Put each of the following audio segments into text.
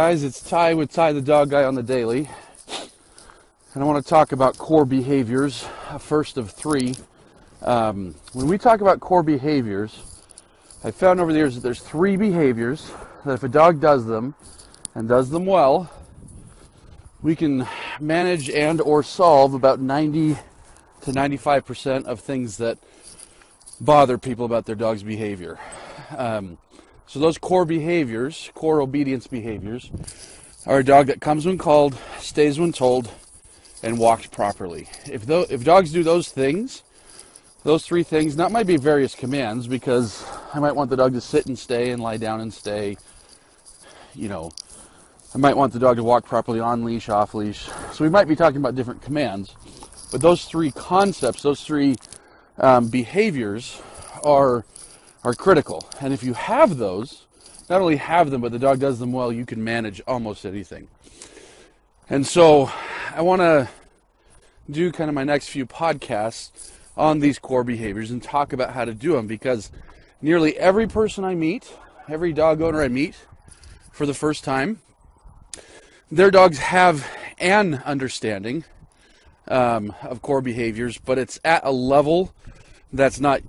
guys? It's Ty with Ty the Dog Guy on the Daily. And I want to talk about core behaviors, first of three. When we talk about core behaviors, I found over the years that there's three behaviors that if a dog does them, and does them well, we can manage and or solve about 90 to 95% of things that bother people about their dog's behavior. So those core behaviors, core obedience behaviors, are a dog that comes when called, stays when told, and walked properly. If dogs do those things, those three things, that might be various commands, because I might want the dog to sit and stay and lie down and stay. You know, I might want the dog to walk properly on leash, off leash. So we might be talking about different commands. But those three concepts, those three behaviors are critical. And if you have those, not only have them, but the dog does them well, you can manage almost anything. And so I want to do kind of my next few podcasts on these core behaviors and talk about how to do them, because nearly every person I meet, every dog owner I meet for the first time, their dogs have an understanding of core behaviors, but it's at a level that's not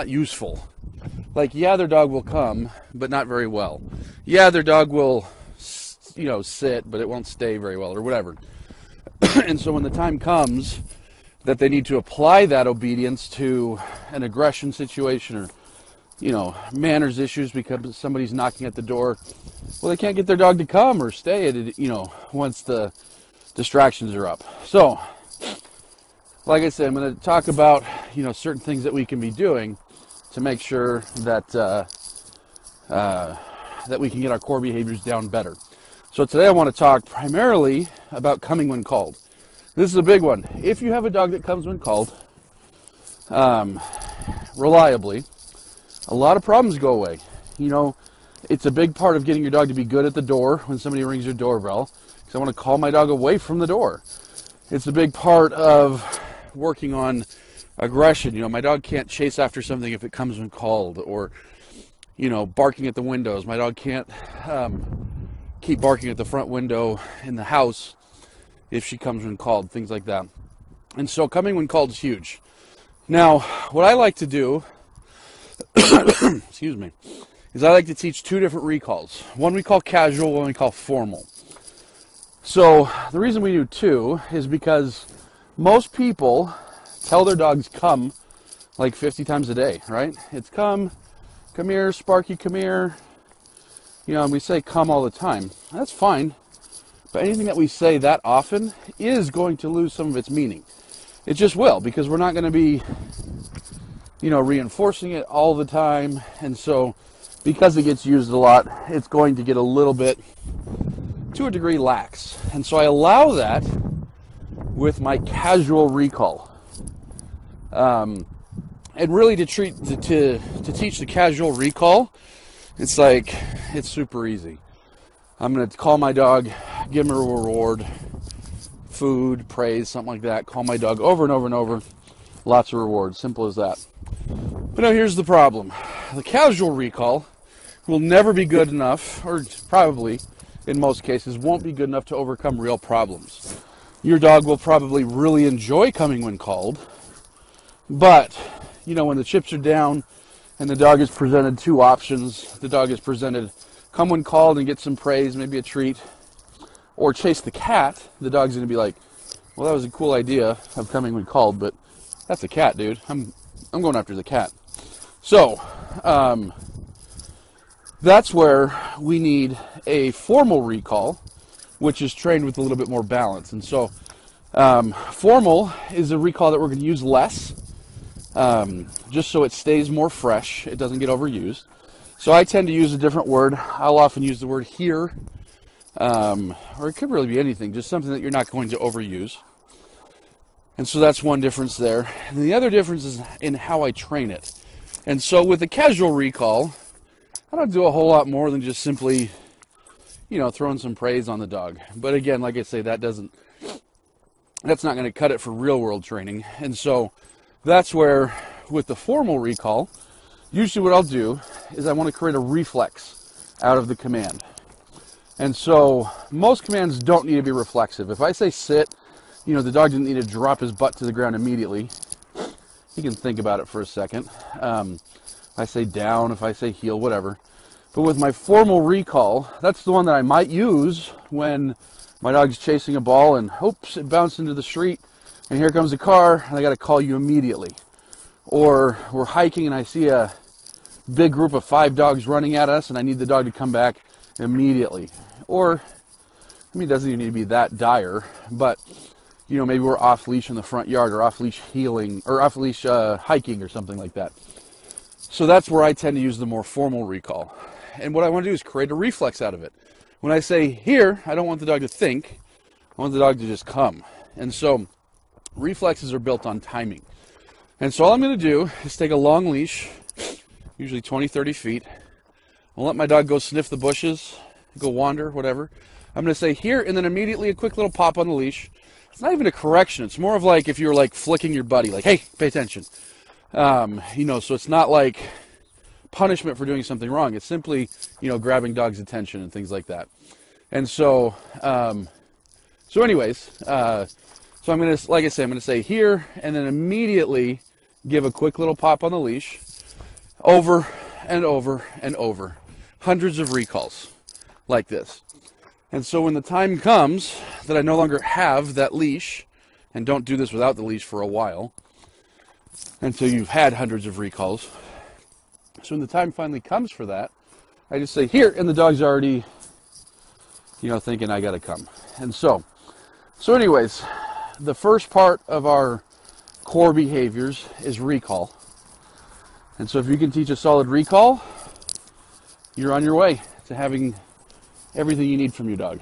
useful. Like, yeah, their dog will come, but not very well. Yeah, their dog will, sit, but it won't stay very well, or whatever. And so when the time comes that they need to apply that obedience to an aggression situation or, manners issues because somebody's knocking at the door, well, they can't get their dog to come or stay once the distractions are up. So, like I said, I'm going to talk about, certain things that we can be doing to make sure that that we can get our core behaviors down better. So today I want to talk primarily about coming when called. This is a big one. If you have a dog that comes when called, reliably, a lot of problems go away. It's a big part of getting your dog to be good at the door when somebody rings your doorbell, because I want to call my dog away from the door. It's a big part of working on aggression. My dog can't chase after something if it comes when called, or, barking at the windows. My dog can't keep barking at the front window in the house if she comes when called, things like that. And so coming when called is huge. Now, what I like to do, excuse me, is I like to teach two different recalls. One we call casual, one we call formal. So the reason we do two is because most people tell their dogs come like 50 times a day, right? It's come here, Sparky, come here. And we say come all the time. That's fine. But anything that we say that often is going to lose some of its meaning. It just will, because we're not going to be, reinforcing it all the time. And so because it gets used a lot, it's going to get a little bit, to a degree, lax. And so I allow that with my casual recall. And really to teach the casual recall, it's super easy. I'm going to call my dog, give him a reward, food, praise, something like that. Call my dog over and over and over. Lots of rewards. Simple as that. But now here's the problem. The casual recall will never be good enough, or probably, in most cases, won't be good enough to overcome real problems. Your dog will probably really enjoy coming when called, but, when the chips are down and the dog is presented two options, the dog is presented come when called and get some praise, maybe a treat, or chase the cat, the dog's going to be like, well, that was a cool idea of coming when called, but that's a cat, dude. I'm going after the cat. So, that's where we need a formal recall, which is trained with a little bit more balance. And so, formal is a recall that we're going to use less, just so it stays more fresh. It doesn't get overused. So I tend to use a different word. I'll often use the word here, or it could really be anything, just something that you're not going to overuse. And so that's one difference there. And the other difference is in how I train it. And so with the casual recall, I don't do a whole lot more than just simply, throwing some praise on the dog. But again, like I say, that's not going to cut it for real world training. And so that's where, with the formal recall, usually what I'll do is I want to create a reflex out of the command. And so most commands don't need to be reflexive. If I say sit, you know, the dog didn't need to drop his butt to the ground immediately. He can think about it for a second. If I say down, if I say heel, whatever. But with my formal recall, that's the one that I might use when my dog's chasing a ball and, oops, it bounced into the street, and here comes a car, and I got to call you immediately. Or we're hiking and I see a big group of 5 dogs running at us, and I need the dog to come back immediately. Or, I mean, it doesn't even need to be that dire, but, you know, maybe we're off leash in the front yard, or off leash heeling, or off leash hiking, or something like that. So that's where I tend to use the more formal recall. And what I want to do is create a reflex out of it. When I say here, I don't want the dog to think. I want the dog to just come. And so reflexes are built on timing. And so all I'm going to do is take a long leash, usually 20, 30 feet. I'll let my dog go sniff the bushes, go wander, whatever. I'm going to say here, and then immediately a quick little pop on the leash. It's not even a correction. It's more of like if you're like flicking your buddy, like, hey, pay attention. You know, so it's not like punishment for doing something wrong. It's simply, you know, grabbing dog's attention and things like that. And so, anyways, so I'm going to, like I said, I'm going to say here, and then immediately give a quick little pop on the leash, over and over and over. Hundreds of recalls like this. And so when the time comes that I no longer have that leash, and don't do this without the leash for a while, until you've had hundreds of recalls. So when the time finally comes for that, I just say here, and the dog's already, you know, thinking I gotta come. And so anyways, the first part of our core behaviors is recall. And so if you can teach a solid recall, you're on your way to having everything you need from your dog.